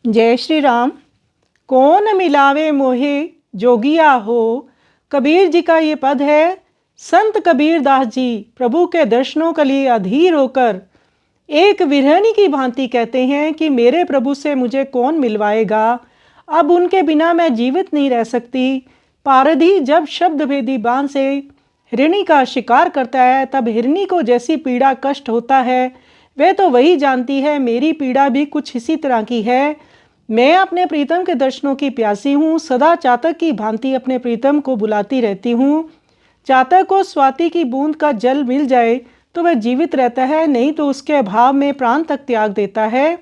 जय श्री राम। कौन मिलावे मोहे जोगिया हो, कबीर जी का ये पद है। संत कबीर दास जी प्रभु के दर्शनों के लिए अधीर होकर एक विरहणी की भांति कहते हैं कि मेरे प्रभु से मुझे कौन मिलवाएगा, अब उनके बिना मैं जीवित नहीं रह सकती। पारधी जब शब्द भेदी बाण से हिरणी का शिकार करता है, तब हिरणी को जैसी पीड़ा कष्ट होता है वह तो वही जानती है। मेरी पीड़ा भी कुछ इसी तरह की है। मैं अपने प्रीतम के दर्शनों की प्यासी हूँ, सदा चातक की भांति अपने प्रीतम को बुलाती रहती हूँ। चातक को स्वाति की बूंद का जल मिल जाए तो वह जीवित रहता है, नहीं तो उसके अभाव में प्राण तक त्याग देता है।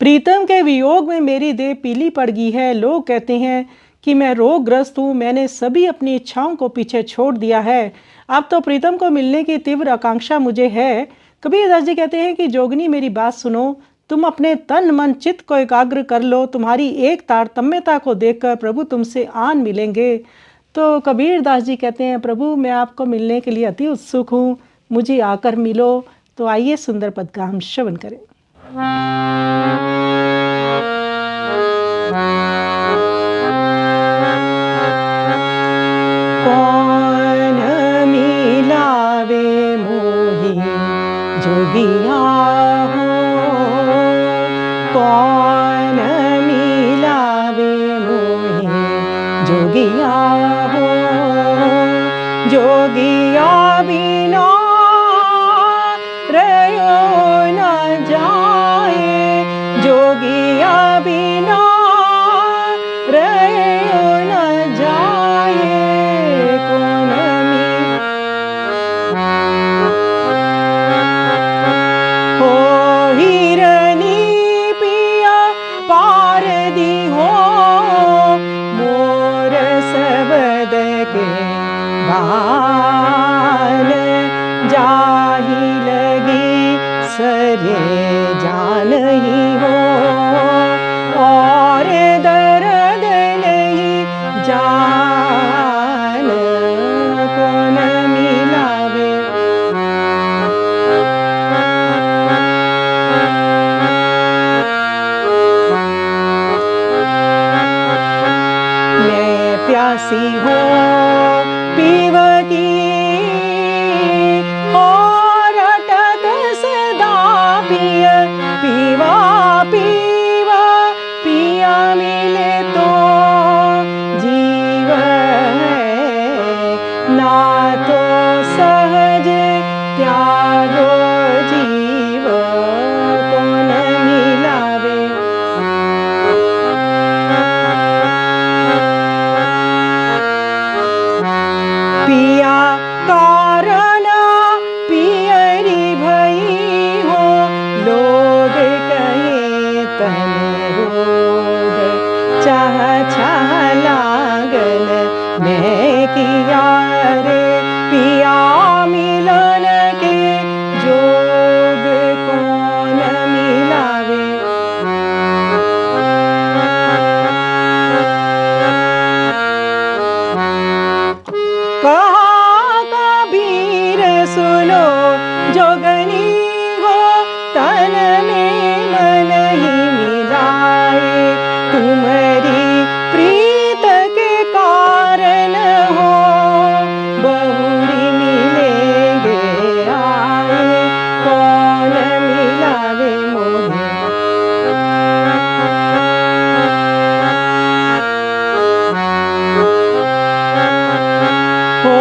प्रीतम के वियोग में मेरी देह पीली पड़ गई है। लोग कहते हैं कि मैं रोगग्रस्त हूँ, मैंने सभी अपनी इच्छाओं को पीछे छोड़ दिया है। अब तो प्रीतम को मिलने की तीव्र आकांक्षा मुझे है। कबीरदास जी कहते हैं कि जोगनी मेरी बात सुनो, तुम अपने तन मन चित्त को एकाग्र कर लो। तुम्हारी एक तारतम्यता को देखकर प्रभु तुमसे आन मिलेंगे। तो कबीरदास जी कहते हैं, प्रभु मैं आपको मिलने के लिए अति उत्सुक हूँ, मुझे आकर मिलो। तो आइए सुंदर पद का हम श्रवण करें। कौन मिलावे मोहि जोगिया हो, कौन मिलावे मोहि जोगिया हो। जोगिया बिना रहो न जाए, जोगिया बिना रहो न जाए। कौन हो हिरनी पिया पारदी हो, मोर सबद के बाल जाही लगी सरे जान ही हो, और दर्द नहीं जान। कौन मिलावे मैं प्यासी हूँ पीव की, और अटक सदा पिय पीवा पीवा पिया मिले तो जीव है, ना तो सहज त्यागो जीव। कौन मिलावे पिया कारण पियरी भई हो, लोग कहे तन रोग चाह चाह लागन। मैं किया रे पिया मिलन के जोग, कौन मिलावे कहा कबीर सुनो जोगनी हो, तन में मन ही मिलाए। तुम्हारी प्रीत के कारण हो, बहुरी मिलेंगे आए। कौन मिलावे मोहे हो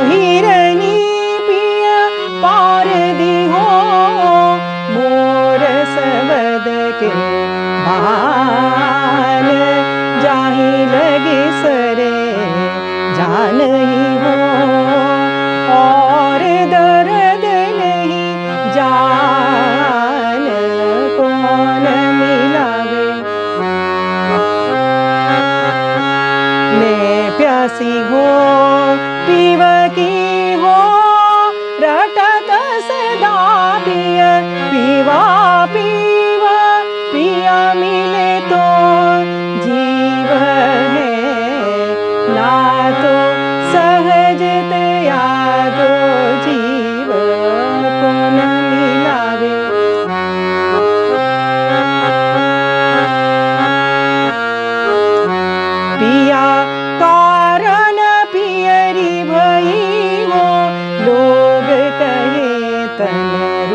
हिरनी पिया पारदी हो, मोर सबद के बाल जाही लगी सरे जान ही हो, और दर्द नहीं जान। कौन मिलावे मैं प्यासी हो पीव की हो, रटत सदा पिय पीवा पीवा पिया मिले तो जीव है, ना तो सहज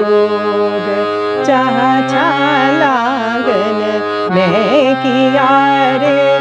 जोग, चाह चाह लागन मैं किया रे